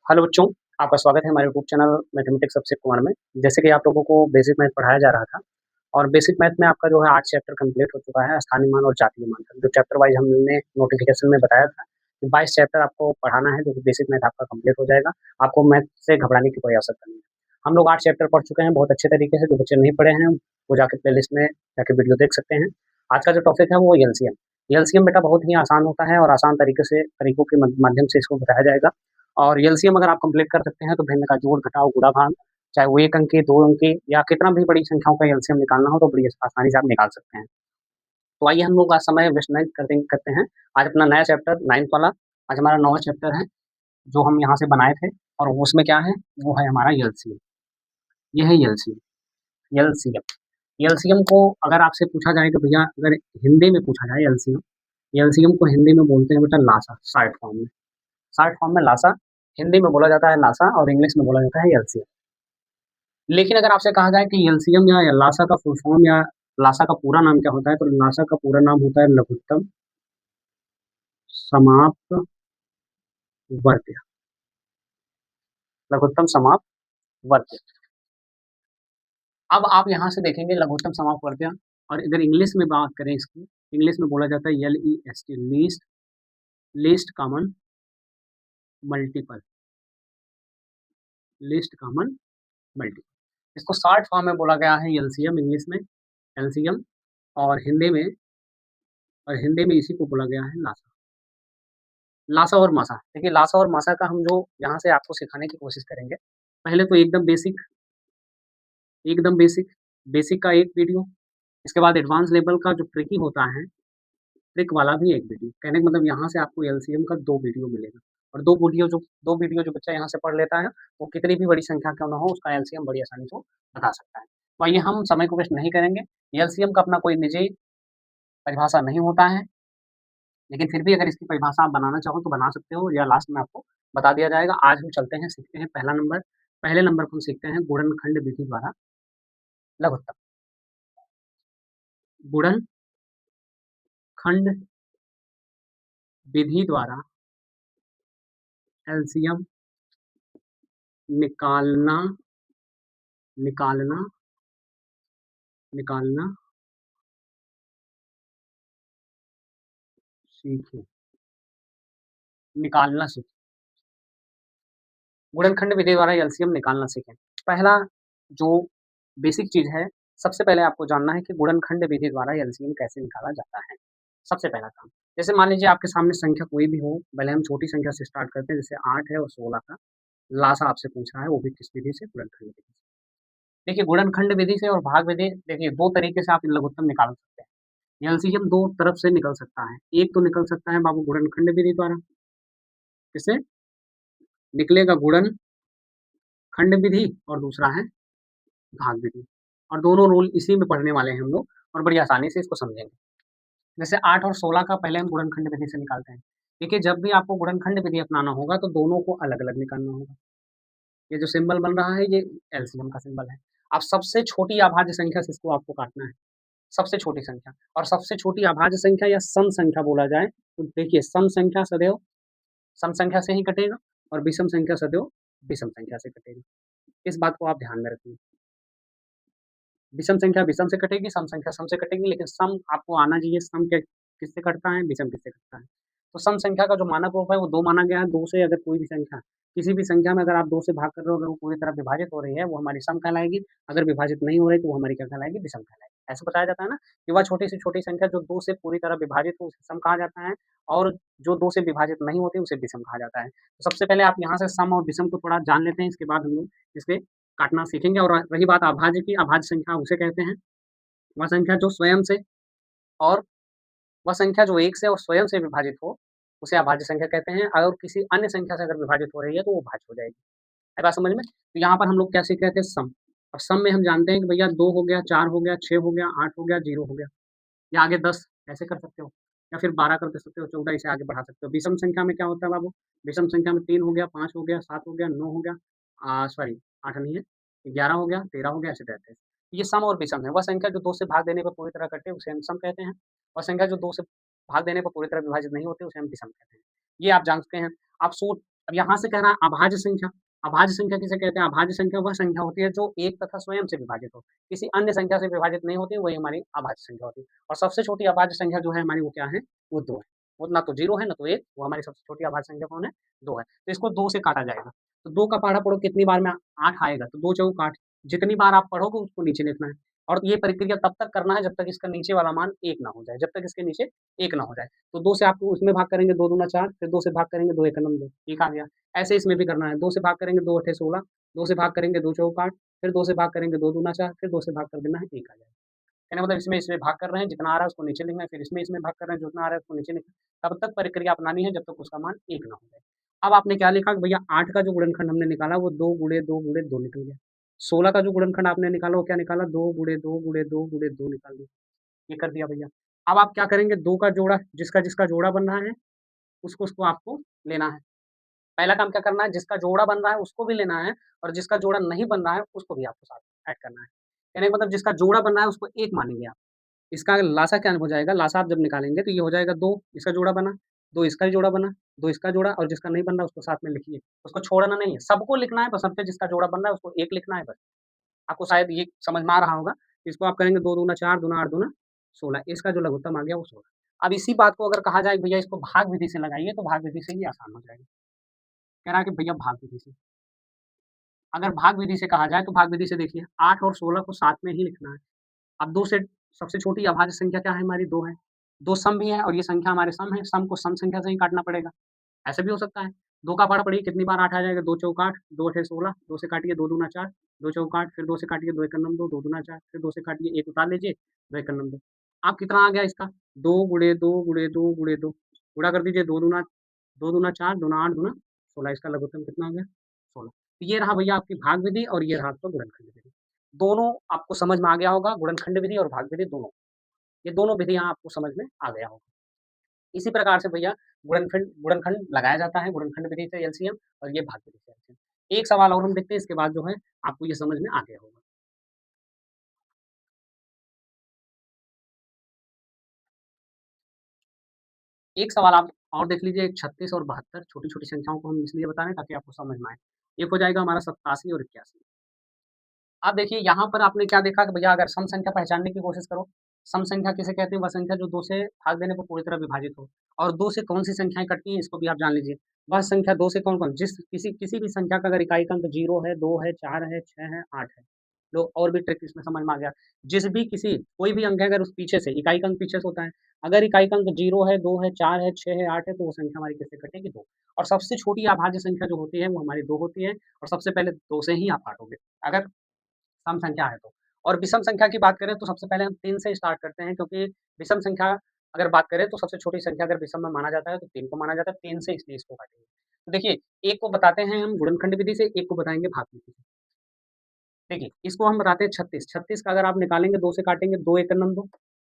Hello बच्चों, आपका स्वागत है हमारे YouTube channel mathematics subject Kumar में। जैसे कि आप लोगों को बेसिक मैथ पढ़ाया जा रहा था और बेसिक मैथ में आपका जो है 8 चैप्टर कंप्लीट हो चुका है, स्थानीय मान और जातीय मान का। जो चैप्टर वाइज हमने नोटिफिकेशन में बताया था कि 22 चैप्टर आपको पढ़ाना है, जो कि बेसिक मैथ आपका कंप्लीट हो जाएगा। आपको मैथ से घबराने की कोई आवश्यकता नहीं है। हम लोग 8 चैप्टर पढ़ चुके हैं बहुत अच्छे तरीके से। जो बच्चे नहीं पढ़े हैं वो जाके प्लेलिस्ट में जाके वीडियो देख सकते हैं। आज का जो टॉपिक है वो एलसीएम। एलसीएम बेटा बहुत ही आसान होता है और आसान तरीकों के माध्यम से इसको बताया जाएगा। और एलसीएम अगर आप कंप्लीट कर सकते हैं तो भिन्न का जोड़ घटाव गुणा भाग, चाहे वो 1 अंक की 2 अंक की या कितना भी बड़ी संख्याओं का एलसीएम निकालना हो तो बड़ी आसानी से आप निकाल सकते हैं। तो आइए हम लोग आज समय वेस्ट नहीं करते हैं। आज अपना नया चैप्टर 9th वाला आज हमारा 9वां चैप्टर है जो हम यहाँ से बनाए थे और उसमें क्या है वो है हमारा एलसीएम। ये है एलसीएम। एलसीएम को अगर आपसे पूछा जाए कि भैया अगर हिंदी में पूछा जाए एलसीएम, एलसीएम को हिंदी में बोलते हैं बेटा लासा, शॉर्ट फॉर्म में लासा। हिंदी में बोला जाता है लासा और इंग्लिश में बोला जाता है एलसीएम। लेकिन अगर आपसे कहा जाए कि एलसीएम या लासा का फुल फॉर्म या लासा का पूरा नाम क्या होता है, तो लासा का पूरा नाम होता है लघुत्तम समाप्त वर्ग। लघुत्तम समाप्त वर्ग। अब आप यहाँ से देखेंगे लघुत्तम समाप्त वर्ग, और अगर इंग्लिश में बात करें इसकी, इंग्लिश में बोला जाता है LEST, least common multiple. Least common multiple इसको शॉर्ट फॉर्म में बोला गया है एलसीएम, इंग्लिश में एलसीएम, और हिंदी में इसी को बोला गया है लासा। लासा और मासा। देखिए लासा और मासा का हम जो यहाँ से आपको सिखाने की कोशिश करेंगे, पहले तो एकदम बेसिक का एक वीडियो, इसके बाद एडवांस लेवल का जो ट्रिकी होता है, ट्रिक वाला भी एक वीडियो। कहने का मतलब यहाँ से आपको एलसीएम का 2 वीडियो मिलेगा, और 2 वीडियो जो बच्चा यहाँ से पढ़ लेता है वो कितनी भी बड़ी संख्या क्यों ना हो उसका एलसीएम बड़ी आसानी से बता सकता है। तो आइए हम समय को वेस्ट नहीं करेंगे। एलसीएम का अपना कोई निजी परिभाषा नहीं होता है, लेकिन फिर भी अगर इसकी परिभाषा आप बनाना चाहो तो बना सकते हो, या लास्ट में आपको बता दिया जाएगा। आज हम चलते हैं, सीखते हैं पहले नंबर को हम सीखते हैं गुणनखंड विधि द्वारा लघुत्तम। गुणनखंड विधि द्वारा एलसीएम निकालना निकालना निकालना सीखें। निकालना सीखें। गुणनखंड विधि द्वारा एलसीएम निकालना सीखें। पहला जो बेसिक चीज है, सबसे पहले आपको जानना है कि गुणनखंड विधि द्वारा एलसीएम कैसे निकाला जाता है। सबसे पहला काम, जैसे मान लीजिए आपके सामने संख्या कोई भी हो, पहले हम छोटी संख्या से स्टार्ट करते हैं, जैसे 8 है और 16 का लासा आपसे पूछा है, वो भी किस विधि से, गुणनखंड विधि से। देखिए गुणनखंड विधि से और भाग विधि, देखिए 2 तरीके से आप लघुत्तम निकाल सकते हैं। एलसीएम 2 तरफ से निकल सकता है। एक तो निकल सकता है बाबू गुणनखंड विधि द्वारा, किससे निकलेगा, गुणनखंड विधि, और दूसरा है भाग विधि। और दोनों रूल इसी में पढ़ने वाले हैं हम लोग, और बड़ी आसानी से इसको समझेंगे। जैसे 8 और 16 का पहले हम गुणनखंड विधि से निकालते हैं। देखिए जब भी आपको गुणनखंड विधि अपनाना होगा तो दोनों को अलग-अलग निकालना होगा। ये जो सिंबल बन रहा है ये एलसीएम का सिंबल है। अब सबसे छोटी अभाज्य संख्या से इसको आपको काटना है, सबसे छोटी संख्या। और सबसे छोटी अभाज्य संख्या या सम संख्या बोला जाए तो देखिए सम संख्या सदैव सम संख्या से ही कटेगा और विषम संख्या सदैव विषम संख्या से कटेगी। इस बात को आप ध्यान में रखिए। विषम संख्या विषम से कटेगी, सम संख्या सम से कटेगी, लेकिन सम आपको आना चाहिए। सम किससे कटता है, विषम किससे कटता है। तो सम संख्या का जो मानक रूप है वो 2 माना गया है। 2 से अगर कोई भी संख्या, किसी भी संख्या में अगर आप 2 से भाग कर रहे हो, अगर वो पूरी तरह विभाजित हो रही है वो हमारी सम कहलाएगी। अगर विभाजित नहीं हो रही तो वो हमारी क्या कहलाएगी, विषम कहलाएगी। ऐसे बताया जाता है ना कि वह छोटी से छोटी संख्या जो 2 से पूरी तरह विभाजित हो उसे सम कहा जाता है, और जो 2 से विभाजित नहीं होती उसे विषम कहा जाता है। तो सबसे पहले आप यहाँ से सम और विषम को थोड़ा जान लेते हैं, इसके बाद हम लोग इसके काटना सीखेंगे। और रही बात अभाज्य की, अभाज्य संख्या उसे कहते हैं वह संख्या जो स्वयं से, और वह संख्या जो 1 से और स्वयं से विभाजित हो उसे अभाज्य संख्या कहते हैं। अगर किसी अन्य संख्या से अगर विभाजित हो रही है तो वो भाज्य हो जाएगी। है बात समझ में? तो यहाँ पर हम लोग क्या सीख रहे थे, सम। और सम में हम जानते हैं कि भैया 2 हो गया, 4 हो गया, 6 हो गया, 8 हो गया, 0 हो गया, या आगे 10 ऐसे कर सकते हो, या फिर 12 कर सकते हो, 14 इसे आगे बढ़ा सकते हो। विषम संख्या में क्या होता है बाबू, विषम संख्या में 3 हो गया, 5 हो गया, 7 हो गया, 9 हो गया, सॉरी 8 नहीं है, 11 हो गया, 13 हो गया, ऐसे रहते हैं। ये सम और विषम है। वह संख्या जो 2 से भाग देने पर पूरी तरह कटे उसे हम सम कहते हैं, और संख्या जो 2 से भाग देने पर पूरी तरह विभाजित नहीं होती उसे हम विषम कहते हैं। ये आप जान सकते हैं। आप अब यहाँ से कह रहा है अभाज्य संख्या। अभाज्य संख्या किसे कहते हैं? अभाज्य संख्या वह संख्या होती है जो एक तथा स्वयं से विभाजित हो, किसी अन्य संख्या से विभाजित नहीं होती, वही हमारी अभाज्य संख्या होती है। और सबसे छोटी अभाज्य संख्या जो है हमारी वो क्या है? वो 2 है। वो ना तो 0 है, ना तो 1, वो हमारी सबसे छोटी अभाज्य संख्या कौन है? 2 है। तो इसको 2 से काटा जाएगा। तो 2 का पहाड़ा पढ़ो कितनी बार में 8 आएगा, तो 2 चौक 8, जितनी बार आप पढ़ोगे उसको नीचे लिखना है। और ये प्रक्रिया तब तक करना है जब तक इसका नीचे वाला मान 1 ना हो जाए, जब तक इसके नीचे 1 ना हो जाए। तो 2 से आप उसमें भाग करेंगे, 2 दूना 4, फिर 2 से भाग करेंगे, 2 एकम 2, ठीक आ गया। ऐसे इसमें भी करना है, 2 से भाग करेंगे, 2 अठे 16, 2 से भाग करेंगे, 2 चौक 8, फिर 2 से भाग करेंगे, 2 दूना 4, फिर 2 से भाग कर देना है, 1 आ जाएगा। कहने का मतलब इसमें भाग कर रहे हैं, जितना आ रहा है उसको नीचे लिखना है, फिर इसमें भाग कर रहे हैं, जितना आ रहा है उसको नीचे लिखना है। तब तक प्रक्रिया अपनानी है जब तक उसका मान 1 ना हो जाए। अब आपने क्या लिखा कि भैया 8 का जो गुणनखंड हमने निकाला वो 2 गुणे 2 गुणे 2 निकल गया। 16 का जो गुणनखंड आपने निकाला वो क्या निकाला? 2 गुणे 2 गुणे 2 गुणे 2 निकाल दिया। ये कर दिया भैया। अब आप क्या करेंगे? 2 का जोड़ा जिसका जोड़ा बन रहा है, उसको आपको लेना है। पहला काम क्या करना है? जिसका जोड़ा बन रहा है उसको भी लेना है, और जिसका जोड़ा नहीं बन रहा है उसको भी आपको साथ में ऐड करना है। कहने का मतलब जिसका जोड़ा बन रहा है उसको 1 मानेंगे आप। इसका लासा क्या हो जाएगा? लासा आप जब निकालेंगे तो ये हो जाएगा 2, इसका जोड़ा बना, 2 इसका जोड़ा बना, 2 इसका जोड़ा, और जिसका नहीं बन रहा उसको साथ में लिखिए। उसको छोड़ना नहीं है, सबको लिखना है, बशर्ते जिसका जोड़ा बन रहा है उसको 1 लिखना है बस। आपको शायद ये समझ में आ रहा होगा। इसको आप करेंगे 2 दूना 4, दूना 8 दूना 16, इसका जो लघुत्तम आ गया वो 16। अब इसी बात को अगर कहा जाए भैया इसको भाग विधि से लगाइए, तो भाग विधि से ही आसान हो जाएगा। कह रहा है कि भैया भाग विधि से। अगर भाग विधि से कहा जाए तो भाग विधि से देखिए 8 और 16 को साथ में ही लिखना है। अब 2 से सबसे छोटी अभाज्य संख्या क्या है हमारी? 2 है। 2 सम भी है और ये संख्या हमारे सम है, सम को सम संख्या से ही काटना पड़ेगा। ऐसे भी हो सकता है। 2 का पहाड़ा पढ़िए कितनी बार 8 आ जाएगा? 2 चौक 8, 2 अठे 16, 2 से काटिए 2 दूना 4, 2 चौक 8, फिर 2 से काटिए 2 एकम 2, 2 दूना 4, फिर 2 से काटिए 1 उतार लीजिए, 2 एकम 2। अब कितना आ गया इसका? 2 गुणे 2 गुणे 2 गुणे 2, गुणा कर दीजिए 2 दूना 4, दूना 8, दूना 16, इसका लघुत्तम कितना आ गया? 16। तो ये रहा भैया आपकी भाग विधि और ये रहा आपका गुणनखंड विधि। दोनों आपको समझ में आ गया होगा, गुणनखंड विधि और भाग विधि दोनों। ये दोनों विधियाँ आपको समझ में आ गया होगा। इसी प्रकार से भैया गुणनखंड लगाया जाता है, गुणनखंड विधि से एलसीएम और ये भाग विधि से एलसीएम। एक सवाल और हम देखते हैं, इसके बाद जो है आपको ये समझ में आ गया होगा। एक सवाल आप और देख लीजिए, 36 और 72 छोटी-छोटी संख्याओं को हम इसलिए बता रहे हैं ताकि आपको समझ में आए। एक हो जाएगा हमारा 87 और 81। अब देखिए यहाँ पर आपने क्या देखा कि भैया अगर सम संख्या पहचानने की कोशिश करो, सम संख्या किसे कहते हैं? वह संख्या जो 2 से भाग देने पर पूरी तरह विभाजित हो। और 2 से कौन-सी संख्याएँ कटती हैं इसको भी आप जान लीजिए। वह संख्या 2 से कौन-कौन जिस किसी किसी भी संख्या का अगर इकाई का अंक 0 है, 2 है, 4 है, 6 है, 8 है। लो और भी ट्रिक इसमें समझ में आ गया। जिस भी किसी कोई भी अंक है अगर उस पीछे से इकाई का अंक पीछे से होता है। अगर इकाई का अंक 0 है, 2 है, 4 है, 6 है, 8 है तो वो संख्या हमारी किससे कटेगी? 2। और सबसे छोटी अभाज्य संख्या जो होती है वो हमारी 2 होती है, और सबसे पहले 2 से ही आप काटोगे। अगर सम संख्या है तो। और विषम संख्या की बात करें तो सबसे पहले हम 3 से स्टार्ट करते हैं, क्योंकि विषम संख्या अगर बात करें तो सबसे छोटी संख्या अगर विषम में माना जाता है तो 3 को माना जाता है, 3 से इसलिए इसको काटेंगे। तो देखिए, एक को बताते हैं हम गुणनखंड विधि से, एक को बताएँगे भाग विधि से। देखिए, इसको हम बताते हैं 36, 36 का अगर आप निकालेंगे 2 से काटेंगे, 2 एकम 2,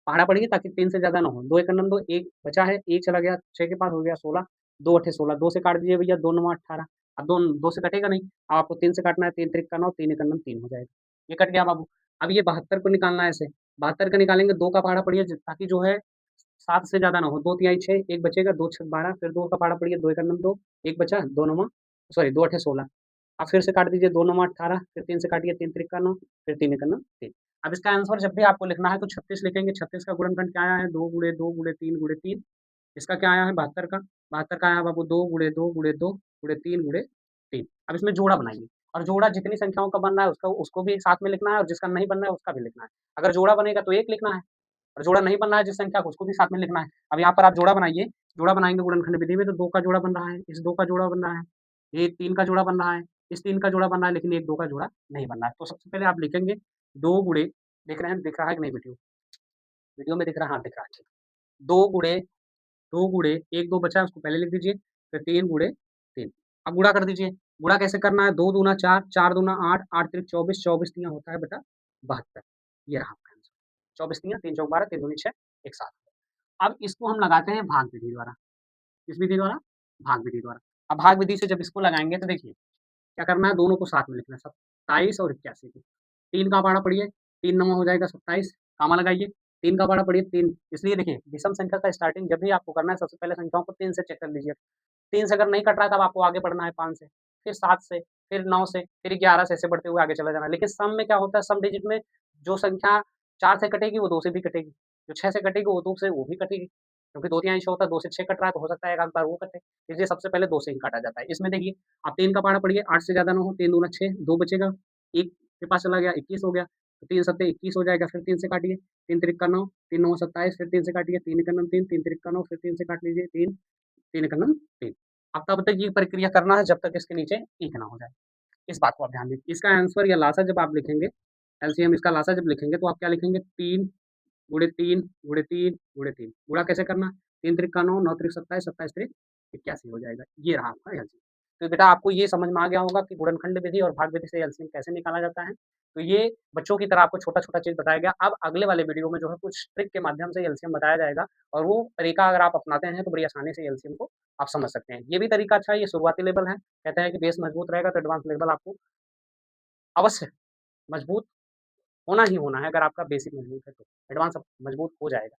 पहाड़ा पढ़िए ताकि 3 से ज़्यादा ना हो। 2 एकम 2, 1 बचा है, 1 चला गया, 6 के पास हो गया 16, 2 अठे 16, 2 से काट दीजिए भैया, 2 नवा 18। अब 2 से कटेगा नहीं, अब आपको 3 से काटना है, 3 त्रिक का 9, 3 एकम 3 हो जाएगा। ये कट गया बाबू। अब ये 72 को निकालना है ऐसे, 72 का निकालेंगे, 2 का पहाड़ा पढ़िए ताकि जो है 7 से ज़्यादा ना हो, 2 तिहाई 6, 1 बचेगा, 2 छक 12, फिर 2 का पहाड़ा पढ़िए, 2 एकम 2, 1 बचा, 2 नवा सॉरी 2 अठे 16। अब फिर से काट दीजिए, 2 नवा 18, फिर 3 से काटिए, 3 त्रिक का 9, फिर 3 एकम 3। अब इसका आंसर जब भी आपको लिखना है तो 36 लिखेंगे, 36 का गुणनखंड क्या आया है? 2 गुणे 2 गुणे 3 गुणे 3। इसका क्या आया है? 72 का, 72 का आया है बाबू 2 गुणे 2 गुणे 2 गुणे 3 गुणे 3। अब इसमें जोड़ा बनाइए, और जोड़ा जितनी संख्याओं का बन रहा है उसका उसको भी साथ में लिखना है, और जिसका नहीं बन रहा है उसका भी लिखना है। अगर जोड़ा बनेगा तो 1 लिखना है, और जोड़ा नहीं बन रहा है जिस संख्या का उसको भी साथ में लिखना है। अब यहाँ पर आप जोड़ा बनाइए, जोड़ा बनाएँगे गुणनखंड विधि में तो 2 का जोड़ा बन रहा है, इस 2 का जोड़ा बन रहा है, ये 3 का जोड़ा बन रहा है, इस 3 का जोड़ा बन रहा है, लेकिन 1 2 का जोड़ा नहीं बन रहा है। तो सबसे पहले आप लिखेंगे 2 गुणे, देख रहे हैं, दिख रहा है कि नहीं वीडियो? वीडियो में दिख रहा है? हाँ, दिख रहा है। 2 गुणे 2 गुणे 1 2 बचा है उसको पहले लिख दीजिए, फिर 3 गुणे 3। अब गुणा कर दीजिए। गुणा कैसे करना है? 2 दूना 4, 4 दूना 8, 8 त्रिक 24, 24 तियाँ होता है बेटा 72। ये रहा आपका आंसर। 24 तियाँ 3 चौक 12, 3 दूनी 6, एक 7। अब इसको हम लगाते हैं भाग विधि द्वारा। किस विधि द्वारा? भाग विधि द्वारा। अब भाग विधि से जब इसको लगाएँगे तो देखिए, क्या करना है? दोनों को साथ में लिखना है, 27 और 81 को। 3 का पहाड़ा पढ़िए, 3 नवा हो जाएगा 27, कामा लगाइए, 3 का पहाड़ा पढ़िए 3, इसलिए देखिए विषम संख्या का स्टार्टिंग जब भी आपको करना है सबसे पहले संख्याओं को 3 से चेक कर लीजिए। 3 से अगर नहीं कट रहा है तब आपको आगे बढ़ना है 5 से, फिर 7 से, फिर 9 से, फिर 11 से ऐसे बढ़ते हुए आगे चला जाना है। लेकिन सम में क्या होता है, सम डिजिट में जो संख्या 4 से कटेगी वो 2 से भी कटेगी, जो 6 से कटेगी वो 2 से वो भी कटेगी, क्योंकि 2 तिहाई होता है, 2 से 6 कट रहा है तो हो सकता है एक आध बार वो कटे, इसलिए सबसे पहले 2 से ही काटा जाता है। इसमें देखिए आप 3 का पहाड़ा पढ़िए, 8 से ज़्यादा ना हो, 3 दूना 6, 2 बचेगा, 1 के पास चला गया 21 हो गया, तो 3 सत्ते 21 हो जाएगा, फिर 3 से काटिए, 3 तिरिक्का 9, 3 नौ 27, फिर 3 से काटिए, 3 एकम 3, 3 तिरिक्का 9, फिर 3 से काट लीजिए 3, 3 एकम 3। अब तब तक ये प्रक्रिया करना है जब तक इसके नीचे एक ना हो जाए। इस बात को आप ध्यान दीजिए। इसका आंसर या लासा जब आप लिखेंगे, एलसीएम इसका लासा जब लिखेंगे तो आप क्या लिखेंगे 3 गुणे 3 गुणे 3 गुणे 3। गुणा कैसे करना? 3 त्रिक 9, 9 त्रिक 27, 27 त्रिक 81 हो जाएगा। ये रहा आपका एलसीएम। तो बेटा आपको ये समझ में आ गया होगा कि गुणनखंड विधि और भाग विधि से एलसीएम कैसे निकाला जाता है। तो ये बच्चों की तरह आपको छोटा-छोटा चीज़ बताया गया। अब अगले वाले वीडियो में जो है कुछ ट्रिक के माध्यम से एलसीएम बताया जाएगा और वो तरीका अगर आप अपनाते हैं तो बड़ी आसानी से एलसीएम को आप समझ सकते हैं। ये भी तरीका अच्छा है, ये शुरुआती लेवल है। कहते हैं कि बेस मजबूत रहेगा तो एडवांस लेवल आपको अवश्य मजबूत होना ही होना है। अगर आपका बेसिक मजबूत है तो एडवांस मजबूत हो जाएगा।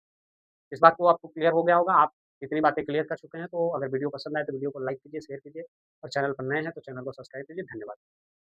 इस बात को आपको क्लियर हो गया होगा, आप इतनी बातें क्लियर कर चुके हैं, तो अगर वीडियो पसंद आए तो वीडियो को लाइक कीजिए, शेयर कीजिए और चैनल पर नए हैं तो चैनल को सब्सक्राइब कीजिए। धन्यवाद।